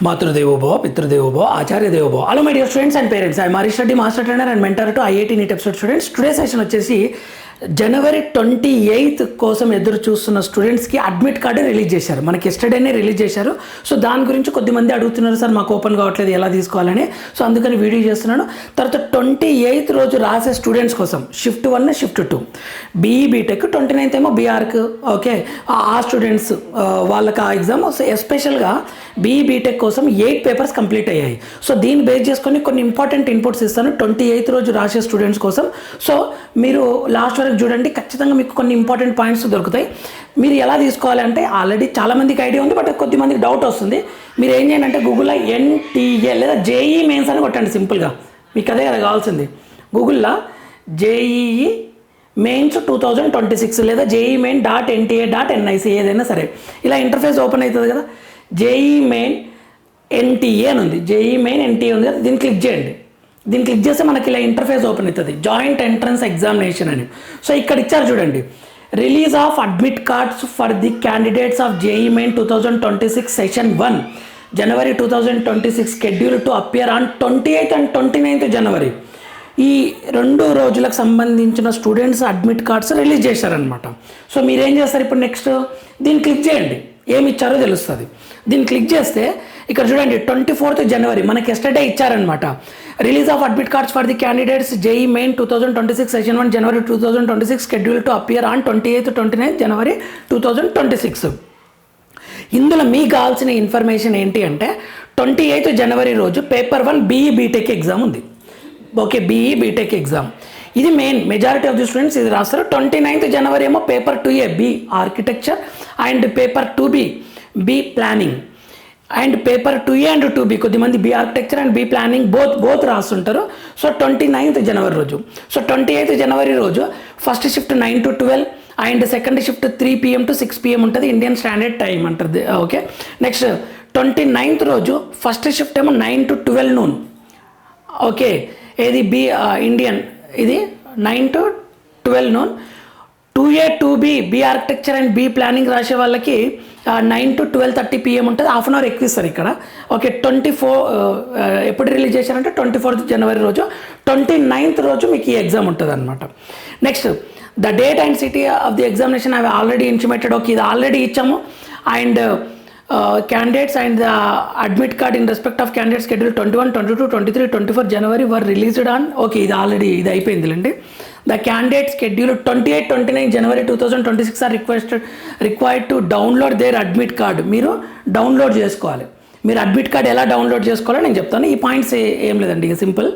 Matrudevobhava, Pitrudevobhava, Acharya Devobhava. Hello my dear students and parents. I am Marish Reddy, Master Trainer and Mentor to IIT NEET episode students. Today's session వచ్చేసి జనవరి 28th కోసం ఎదురు చూస్తున్న స్టూడెంట్స్కి admit card release చేశారు. మనకి ఎస్టర్డేనే release చేశారు. So దాని గురించి కొద్దిమంది అడుగుతున్నారు, సార్ మాకు ఓపెన్ కావట్లేదు ఎలా తీసుకోవాలని. సో అందుకని వీడియో చేస్తున్నాను. తర్వాత 28th రోజు రాసే స్టూడెంట్స్ కోసం shift 1 shift 2 BE BTech, 29th ఏమో బీఆర్క్. ఓకే, ఆ స్టూడెంట్స్ వాళ్ళకి ఆ ఎగ్జామ్. సో ఎస్పెషల్గా బీఈ బీటెక్ కోసం 8 పేపర్స్ కంప్లీట్ అయ్యాయి. సో దీన్ని బేస్ చేసుకొని కొన్ని ఇంపార్టెంట్ ఇన్పుట్స్ ఇస్తాను 28th రోజు రాసే స్టూడెంట్స్ కోసం. సో మీరు లాస్ట్ వరకు చూడండి, ఖచ్చితంగా మీకు కొన్ని ఇంపార్టెంట్ పాయింట్స్ దొరుకుతాయి. మీరు ఎలా తీసుకోవాలి అంటే ఆల్రెడీ చాలామందికి ఐడియా ఉంది, బట్ కొద్దిమందికి డౌట్ వస్తుంది. మీరు ఏం చేయండి అంటే గూగుల్లో ఎన్టీఏ లేదా జేఈ మెయిన్స్ అని కొట్టండి. సింపుల్గా మీకు అదే కదా కావాల్సింది. గూగుల్లో జేఈఈ మెయిన్స్ 2026 లేదా జేఈ మెయిన్ .nta.nic ఏదైనా సరే ఇలా ఇంటర్ఫేస్ ఓపెన్ అవుతుంది కదా. జేఈ మెయిన్ ఎన్టీఏ అని ఉంది, జేఈ మెయిన్ ఎన్టీఏ ఉంది కదా, దీన్ని క్లిక్ చేయండి. దీన్ని క్లిక్ చేస్తే మనకి ఇలా ఇంటర్ఫేస్ ఓపెన్ అవుతుంది, జాయింట్ ఎంట్రన్స్ ఎగ్జామినేషన్ అని. సో ఇక్కడ ఇచ్చారు చూడండి, release of admit cards for the candidates of JEE main 2026 session 1 January 2026 schedule to appear on 28th and 29th జనవరి. ఈ 2 రోజులకు సంబంధించిన స్టూడెంట్స్ అడ్మిట్ కార్డ్స్ రిలీజ్ చేశారనమాట. సో మీరేం చేస్తారు ఇప్పుడు నెక్స్ట్, దీన్ని క్లిక్ చేయండి, ఏమి ఇచ్చారో తెలుస్తుంది. దీన్ని క్లిక్ చేస్తే ఇక్కడ చూడండి 24th జనవరి మనకి ఎస్టర్డే ఇచ్చారనమాట. Release of admit cards for the candidates JEE main 2026 session 1 January 2026 schedule to appear on 28th 29th జనవరి 2026. ఇందులో మీకు కావాల్సిన ఇన్ఫర్మేషన్ ఏంటి అంటే 28th జనవరి రోజు పేపర్ 1 బీఈ బీటెక్ ఎగ్జామ్ ఉంది. ఓకే, బీఈ బీటెక్ ఎగ్జామ్ ఇది main, majority of the students ఇది రాస్తారు. 29th జనవరి ఏమో paper 2A B architecture and paper 2B B planning and paper 2A and 2B కొద్దిమంది B architecture and B planning both రాస్తుంటారు. So 29th జనవరి రోజు. So 28th జనవరి రోజు first shift 9 to 12 and second shift 3 PM to 6 PM ఉంటుంది, Indian standard time అంటుంది. Okay, next 29th రోజు first shift ఏమో 9 to 12 noon. ఓకే, ఏది బి ఇండియన్, ఇది 9 to 12 noon. 2A 2B B architecture and B planning రాసే వాళ్ళకి 9 to 12:30 PM ఉంటుంది, half an hour ఎక్కువ ఇస్తారు ఇక్కడ. ఓకే, 24 ఎప్పుడు రిలీజ్ చేశారంటే 24th జనవరి రోజు. 29th రోజు మీకు ఈ ఎగ్జామ్ ఉంటుంది అనమాట. Next the date and city of the examination అవి ఆల్రెడీ ఇంటిమేటెడ్. ఓకే, ఇది ఆల్రెడీ ఇచ్చాము. And candidates and the admit card in respect of candidates schedule 21, 22, 23, 24 January were released on. Okay, ఇది ఆల్రెడీ ఇది అయిపోయిందిలేండి. The candidate schedule 28, 29 January 2026 are required to download their admit card. మీరు download చేసుకోవాలి. మీరు admit card ఎలా download చేసుకోవాలో నేను చెప్తాను. ఈ పాయింట్స్ ఏం లేదండి, ఇక సింపుల్,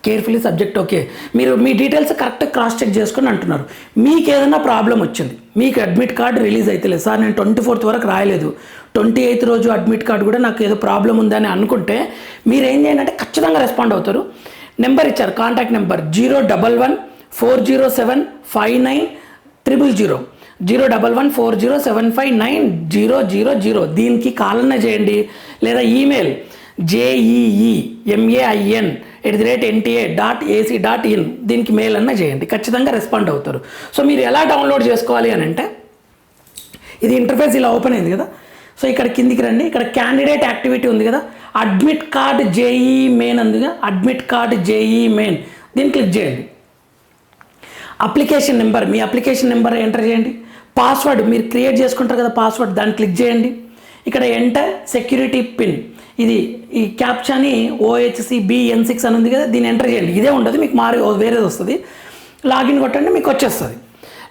కేర్ఫుల్లీ సబ్జెక్ట్. ఓకే, మీరు మీ డీటెయిల్స్ కరెక్ట్ క్రాస్ చెక్ చేసుకొని అంటున్నారు. మీకు ఏదైనా ప్రాబ్లం వచ్చింది, మీకు అడ్మిట్ కార్డు రిలీజ్ అయితే లేదు, సార్ నేను 24th వరకు రాయలేదు, 28th రోజు అడ్మిట్ కార్డు కూడా నాకు ఏదో ప్రాబ్లం ఉందని అనుకుంటే మీరు ఏం చేయండి అంటే ఖచ్చితంగా రెస్పాండ్ అవుతారు. నెంబర్ ఇచ్చారు, కాంటాక్ట్ నెంబర్ 01140759000 01140759000. దీనికి కాలన చేయండి, లేదా ఈమెయిల్ jeemein@nta.ac.in దీనికి మెయిల్ అన్న చేయండి, ఖచ్చితంగా రెస్పాండ్ అవుతారు. సో మీరు ఎలా డౌన్లోడ్ చేసుకోవాలి అని అంటే ఇది ఇంటర్ఫేస్ ఇలా ఓపెన్ అయింది కదా. సో ఇక్కడ కిందికి రండి, ఇక్కడ క్యాండిడేట్ యాక్టివిటీ ఉంది కదా, అడ్మిట్ కార్డ్ జేఈ మెయిన్ ఉందిగా, అడ్మిట్ కార్డ్ జేఈ మెయిన్ దీన్ని క్లిక్ చేయండి. అప్లికేషన్ నెంబర్, మీ అప్లికేషన్ నెంబర్ ఎంటర్ చేయండి. పాస్వర్డ్ మీరు క్రియేట్ చేసుకుంటారు కదా పాస్వర్డ్, దాన్ని క్లిక్ చేయండి. ఇక్కడ ఎంటర్ సెక్యూరిటీ పిన్, ఇది ఈ క్యాప్చాని OHCB-N6 అని ఉంది కదా, దీన్ని ఎంటర్ చేయండి. ఇదే ఉండదు, మీకు వేరేది వస్తుంది. లాగిన్ కొట్టండి, మీకు వచ్చేస్తుంది.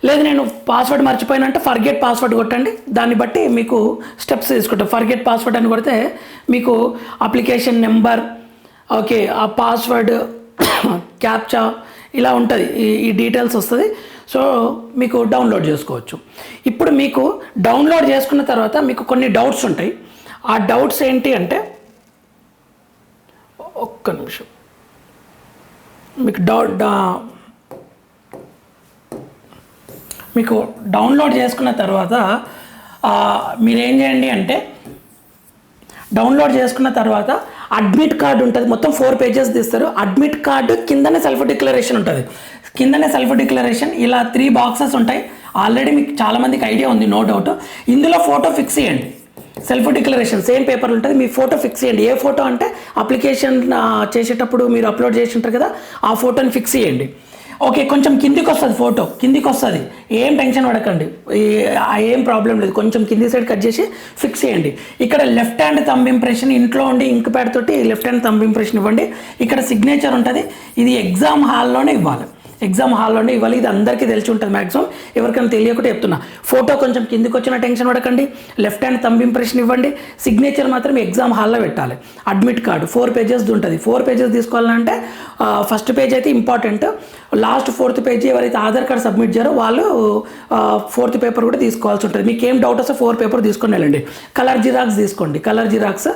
లేదు నేను పాస్వర్డ్ మర్చిపోయినంటే ఫర్గెట్ పాస్వర్డ్ కొట్టండి, దాన్ని బట్టి మీకు స్టెప్స్ తీసుకుంటాం. ఫర్గెట్ పాస్వర్డ్ అని కొడితే మీకు అప్లికేషన్ నెంబర్, ఓకే, ఆ పాస్వర్డ్, క్యాప్చా ఇలా ఉంటుంది, ఈ డీటెయిల్స్ వస్తుంది. సో మీకు డౌన్లోడ్ చేసుకోవచ్చు. ఇప్పుడు మీకు డౌన్లోడ్ చేసుకున్న తర్వాత మీకు కొన్ని డౌట్స్ ఉంటాయి. ఆ డౌట్స్ ఏంటి అంటే, ఒక్క నిమిషం, మీకు డౌన్లోడ్ చేసుకున్న తర్వాత మీరేం చేయండి అంటే, డౌన్లోడ్ చేసుకున్న తర్వాత అడ్మిట్ కార్డు ఉంటుంది, మొత్తం 4 pages తీస్తారు. అడ్మిట్ కార్డు కిందనే సెల్ఫ్ డిక్లరేషన్ ఉంటుంది, కిందనే సెల్ఫ్ డిక్లరేషన్ ఇలా 3 boxes ఉంటాయి. ఆల్రెడీ మీకు చాలామందికి ఐడియా ఉంది, నో డౌట్. ఇందులో ఫోటో ఫిక్స్ చేయండి. సెల్ఫ్ డిక్లరేషన్ సేమ్ పేపర్ ఉంటుంది, మీ ఫోటో ఫిక్స్ చేయండి. ఏ ఫోటో అంటే అప్లికేషన్ చేసేటప్పుడు మీరు అప్లోడ్ చేసి ఉంటారు కదా, ఆ ఫోటోని ఫిక్స్ చేయండి. ఓకే, కొంచెం కిందికి వస్తుంది, ఫోటో కిందికి వస్తుంది, ఏం టెన్షన్ పడకండి, ఏం ప్రాబ్లం లేదు. కొంచెం కింది సైడ్ కట్ చేసి ఫిక్స్ చేయండి. ఇక్కడ లెఫ్ట్ హ్యాండ్ థంబ్ ఇంప్రెషన్, ఇంట్లో ఉండి ఇంక్ ప్యాడ్ తోటి లెఫ్ట్ హ్యాండ్ థంబ్ ఇంప్రెషన్ ఇవ్వండి. ఇక్కడ సిగ్నేచర్ ఉంటుంది, ఇది ఎగ్జామ్ హాల్లోనే ఇవ్వాలి, ఎగ్జామ్ హాల్లోనే ఇవ్వాలి. ఇది అందరికీ తెలిసి ఉంటుంది మ్యాక్సిమం, ఎవరికైనా తెలియకుండా చెప్తున్నా. ఫోటో కొంచెం కిందికి వచ్చిన టెన్షన్ పడకండి, లెఫ్ట్ హ్యాండ్ థంబ్ ఇంప్రెషన్ ఇవ్వండి. సిగ్నేచర్ మాత్రం ఎగ్జామ్ హాల్లో పెట్టాలి. అడ్మిట్ కార్డు 4 పేజెస్ ఉంటుంది. 4 పేజెస్ తీసుకోవాలంటే ఫస్ట్ పేజ్ అయితే ఇంపార్టెంట్, లాస్ట్ 4th పేజీ ఎవరైతే ఆధార్ కార్డు సబ్మిట్ చేయారో వాళ్ళు 4th పేపర్ కూడా తీసుకోవాల్సి ఉంటుంది. మీకు ఏం డౌట్ వస్తే 4 పేపర్ తీసుకొని వెళ్ళండి. కలర్ జిరాక్స్ తీసుకోండి. Colour xerox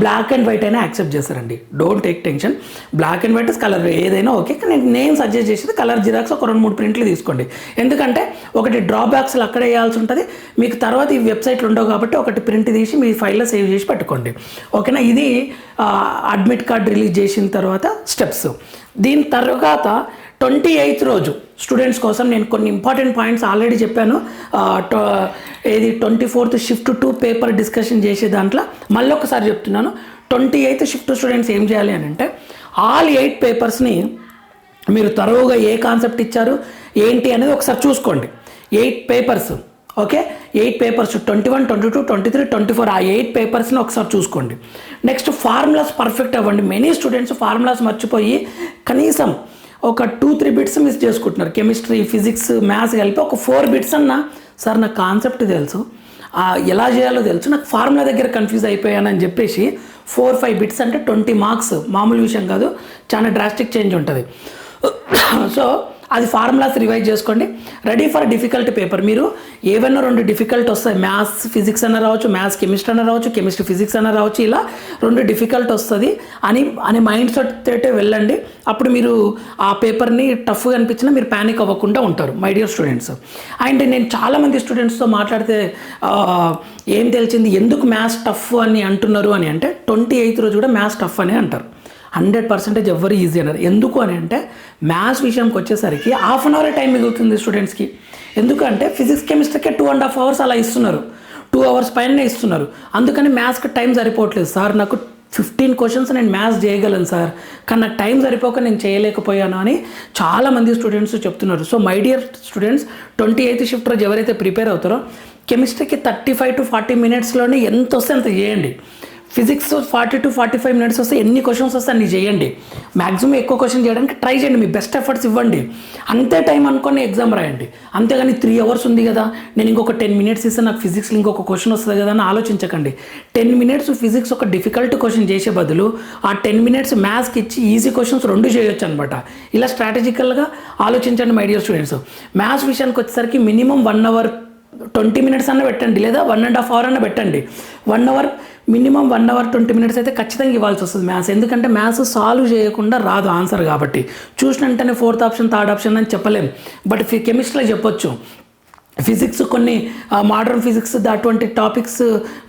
black and white అయినా యాక్సెప్ట్ చేస్తారండి, don't take tension. Black and white colour ఏదైనా ఓకే, కానీ నేను సజెస్ట్ చేసేది కలర్ జిరాక్స్ ఒక 2-3 ప్రింట్లు తీసుకోండి. ఎందుకంటే ఒకటి డ్రాబ్యాక్స్లు అక్కడే వేయాల్సి ఉంటుంది, మీకు తర్వాత ఈ వెబ్సైట్లు ఉండవు కాబట్టి ఒకటి ప్రింట్ తీసి మీ ఫైల్లో సేవ్ చేసి పెట్టుకోండి. ఓకేనా, ఇది అడ్మిట్ కార్డ్ రిలీజ్ చేసిన తర్వాత స్టెప్స్. దీని తర్వాత 28th రోజు స్టూడెంట్స్ కోసం నేను కొన్ని ఇంపార్టెంట్ పాయింట్స్ ఆల్రెడీ చెప్పాను. ఏది 24th షిఫ్ట్ 2 పేపర్ డిస్కషన్ చేసే దాంట్లో మళ్ళీ ఒకసారి చెప్తున్నాను. 28th షిఫ్ట్ స్టూడెంట్స్ ఏం చేయాలి అని అంటే, ఆల్ 8 పేపర్స్ని మీరు తరోగా ఏ కాన్సెప్ట్ ఇచ్చారు ఏంటి అనేది ఒకసారి చూసుకోండి. 8 పేపర్స్, ఓకే, 8 పేపర్స్ 21, 22, 23, 24 ఆ 8 పేపర్స్ని ఒకసారి చూసుకోండి. నెక్స్ట్ ఫార్ములాస్ పర్ఫెక్ట్ అవ్వండి. మెనీ స్టూడెంట్స్ ఫార్ములాస్ మర్చిపోయి కనీసం ఒక 2-3 బిట్స్ మిస్ చేసుకుంటున్నారు. కెమిస్ట్రీ, ఫిజిక్స్, మ్యాథ్స్ కలిపి ఒక 4 బిట్స్ అన్నా, సార్ నాకు కాన్సెప్ట్ తెలుసు, ఎలా చేయాలో తెలుసు, నాకు ఫార్ములా దగ్గర కన్ఫ్యూజ్ అయిపోయానని చెప్పేసి 4-5 బిట్స్ అంటే 20 మార్క్స్ మామూలు విషయం కాదు, చాలా డ్రాస్టిక్ చేంజ్ ఉంటుంది. సో అది ఫార్ములాస్ రివైజ్ చేసుకోండి. Ready for difficult paper. మీరు ఏవైనా 2 డిఫికల్ట్ వస్తాయి, మ్యాథ్స్ ఫిజిక్స్ అన్న రావచ్చు, మ్యాథ్స్ కెమిస్ట్రీ అన్న రావచ్చు, కెమిస్ట్రీ ఫిజిక్స్ అన్న రావచ్చు, ఇలా 2 డిఫికల్ట్ వస్తుంది అని మైండ్ సెట్ తోటే వెళ్ళండి. అప్పుడు మీరు ఆ పేపర్ని టఫ్గా అనిపించినా మీరు ప్యానిక్ అవ్వకుండా ఉంటారు మై డియర్ స్టూడెంట్స్. అండ్ నేను చాలామంది స్టూడెంట్స్తో మాట్లాడితే ఏం తెలిసింది, ఎందుకు మ్యాథ్స్ టఫ్ అని అంటున్నారు అని అంటే, 28th రోజు కూడా మ్యాథ్స్ టఫ్ అని అంటారు. 100% ఎవరు ఈజీ అన్నారు. ఎందుకు అని అంటే, మ్యాథ్స్ విషయంకి వచ్చేసరికి 1/2 అవర్ టైం మిగులుతుంది స్టూడెంట్స్కి. ఎందుకంటే ఫిజిక్స్ కెమిస్ట్రీకే 2.5 hours అలా ఇస్తున్నారు, 2 hours పైనే ఇస్తున్నారు. అందుకని మ్యాథ్స్కి టైం సరిపోవట్లేదు. సార్ నాకు 15 క్వశ్చన్స్ నేను మ్యాథ్స్ చేయగలను సార్, కానీ నాకు టైం సరిపోక నేను చేయలేకపోయాను అని చాలామంది స్టూడెంట్స్ చెప్తున్నారు. So my dear students, 28th shift రోజు ఎవరైతే ప్రిపేర్ అవుతారో కెమిస్ట్రీకి 35 to 40 minutesలోనే ఎంత వస్తే అంత చేయండి. ఫిజిక్స్ 40 to 45 minutes వస్తే ఎన్ని క్వశ్చన్స్ వస్తే అన్ని చేయండి. మ్యాక్సిమం ఎక్కువ క్వశ్చన్ చేయడానికి ట్రై చేయండి, మీ బెస్ట్ ఎఫర్ట్స్ ఇవ్వండి. అంతే టైం అనుకొని ఎగ్జామ్ రాయండి. అంతేగాని 3 hours ఉంది కదా, నేను ఇంకొక 10 minutes ఇస్తే నాకు ఫిజిక్స్లో ఇంకొక క్వశ్చన్ వస్తుంది కదా అని ఆలోచించకండి. 10 minutes ఫిజిక్స్ ఒక డిఫికల్ట్ క్వశ్చన్ చేసే బదులు ఆ 10 minutes మ్యాథ్స్కి ఇచ్చి ఈజీ క్వశ్చన్స్ 2 చేయొచ్చు అనమాట. ఇలా స్ట్రాటజికల్గా ఆలోచించండి మై డియర్ స్టూడెంట్స్. మ్యాథ్స్ విషయానికి వచ్చేసరికి మినిమం 1 hour 20 minutes అన్న పెట్టండి, లేదా 1.5 hour అన్న పెట్టండి. 1 hour మినిమం 1 hour 20 minutes అయితే ఖచ్చితంగా ఇవ్వాల్సి వస్తుంది మ్యాథ్స్. ఎందుకంటే మ్యాథ్స్ సాల్వ్ చేయకుండా రాదు ఆన్సర్ కాబట్టి. చూసిన వెంటనే 4th ఆప్షన్ 3rd ఆప్షన్ అని చెప్పలేం, బట్ కెమిస్ట్రీలో చెప్పొచ్చు. ఫిజిక్స్ కొన్ని మోడర్న్ ఫిజిక్స్ అటువంటి టాపిక్స్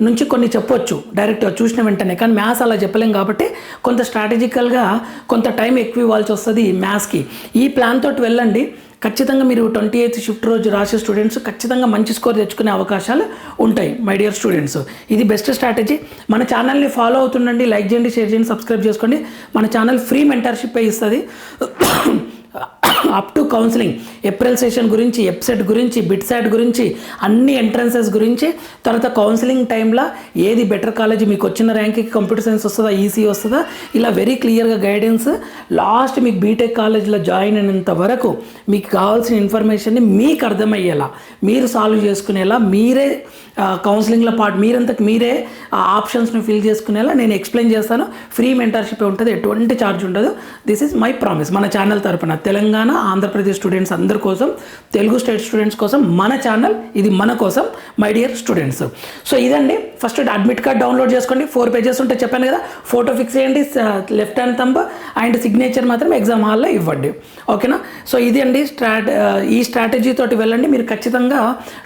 నుంచి కొన్ని చెప్పొచ్చు డైరెక్ట్గా చూసిన వెంటనే, కానీ మ్యాథ్స్ అలా చెప్పలేం కాబట్టి కొంత స్ట్రాటజికల్గా కొంత టైం ఎక్కువ ఇవ్వాల్సి వస్తుంది మ్యాథ్స్కి. ఈ ప్లాన్ తోటి వెళ్ళండి. ఖచ్చితంగా మీరు 28th షిఫ్ట్ రోజు రాసే స్టూడెంట్స్ ఖచ్చితంగా మంచి స్కోర్ తెచ్చుకునే అవకాశాలు ఉంటాయి మై డియర్ స్టూడెంట్స్. ఇది బెస్ట్ స్ట్రాటజీ. మన ఛానల్ని ఫాలో అవుతుండండి, లైక్ చేయండి, షేర్ చేయండి, సబ్స్క్రైబ్ చేసుకోండి. మన ఛానల్ ఫ్రీ మెంటర్షిప్ ఇస్తుంది up to counselling, April session గురించి, ఎప్సెట్ గురించి, బిట్సెట్ గురించి, అన్ని ఎంట్రన్సెస్ గురించి, తర్వాత కౌన్సిలింగ్ టైంలో ఏది బెటర్ కాలేజ్, మీకు వచ్చిన ర్యాంక్కి కంప్యూటర్ సైన్స్ వస్తుందా, ఈసీ వస్తుందా, ఇలా వెరీ క్లియర్గా గైడెన్స్. లాస్ట్ మీకు బీటెక్ కాలేజ్లో జాయిన్ అయినంత వరకు మీకు కావాల్సిన ఇన్ఫర్మేషన్ని మీకు అర్థమయ్యేలా, మీరు సాల్వ్ చేసుకునేలా, మీరే కౌన్సిలింగ్లో మీరంతకు మీరే ఆప్షన్స్ని ఫిల్ చేసుకునేలా నేను ఎక్స్ప్లెయిన్ చేస్తాను. ఫ్రీ మెంటర్షిప్ ఉంటుంది, ఎటువంటి ఛార్జ్ ఉండదు. This is my promise. మన ఛానల్ తరపున తెలంగాణ, ఆంధ్రప్రదేశ్ స్టూడెంట్స్ అందరి కోసం, తెలుగు స్టేట్ స్టూడెంట్స్ కోసం మన ఛానల్, ఇది మన కోసం మై డియర్ స్టూడెంట్స్. సో ఇదండి, ఫస్ట్ అడ్మిట్ కార్డ్ డౌన్లోడ్ చేసుకోండి. 4 pages ఉంటే చెప్పాను కదా, ఫోటో ఫిక్స్ చేయండి, left hand thumb and signature మాత్రం ఎగ్జామ్ హాల్లో ఇవ్వండి. ఓకేనా? సో ఇది అండి ఈ స్ట్రాటజీ తోటి వెళ్ళండి. మీరు ఖచ్చితంగా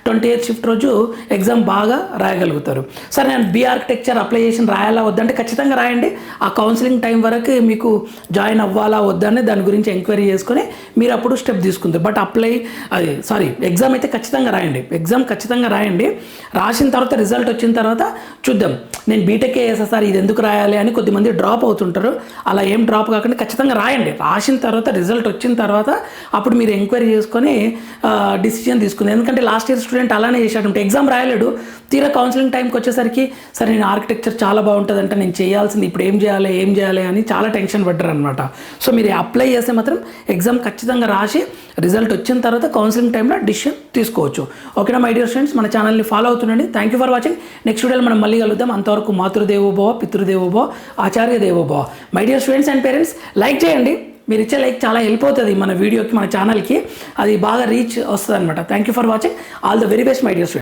28th షిఫ్ట్ రోజు ఎగ్జామ్ బాగా రాయగలుగుతారు. సరే, నేను బి ఆర్కిటెక్చర్ అప్లికేషన్ రాయాలా వద్దంటే ఖచ్చితంగా రాయండి. ఆ కౌన్సిలింగ్ టైం వరకు మీకు జాయిన్ అవ్వాలా వద్దని దాని గురించి ఎంక్వైరీ చేసుకొని మీరు అప్పుడు స్టెప్ తీసుకుంటారు. బట్ ఎగ్జామ్ అయితే ఖచ్చితంగా రాయండి. రాసిన తర్వాత రిజల్ట్ వచ్చిన తర్వాత చూద్దాం. నేను బీటెక్కే చేస్తా సార్, ఇది ఎందుకు రాయాలి అని కొద్దిమంది డ్రాప్ అవుతుంటారు. అలా ఏం డ్రాప్ కాకుండా ఖచ్చితంగా రాయండి. రాసిన తర్వాత రిజల్ట్ వచ్చిన తర్వాత అప్పుడు మీరు ఎంక్వైరీ చేసుకొని డిసిజన్ తీసుకుంది. ఎందుకంటే లాస్ట్ ఇయర్ స్టూడెంట్ అలానే చేశాడు, ఎగ్జామ్ రాయలేడు, తీరా కౌన్సిలింగ్ టైంకి వచ్చేసరికి సరే నేను ఆర్కిటెక్చర్ చాలా బాగుంటుందంటే నేను చేయాల్సింది ఇప్పుడు ఏం చేయాలి అని చాలా టెన్షన్ పడ్డారు అనమాట. సో మీరు అప్లై చేస్తే మాత్రం ఎగ్జామ్ ఖచ్చితంగా రాసి రిజల్ట్ వచ్చిన తర్వాత కౌన్సిలింగ్ టైంలో డిసిషన్ తీసుకోవచ్చు. ఓకేనా మై డియర్ ఫ్రెండ్స్, మన ఛానల్ని ఫాలో అవుతుండండి. Thank you for watching. Next వీడియోలో మనం మళ్ళీ కలుద్దాం. అంతవరకు మాతృదేవోభవ, పితృదేవోభవ, ఆచార్య దేవోభవ. My dear students and parents, like చేయండి. మీరు ఇచ్చే లైక్ చాలా హెల్ప్ అవుతుంది మన వీడియోకి, మన ఛానల్కి, అది బాగా రీచ్ వస్తుంది అనమాట. Thank you for watching. All the very best my dear students.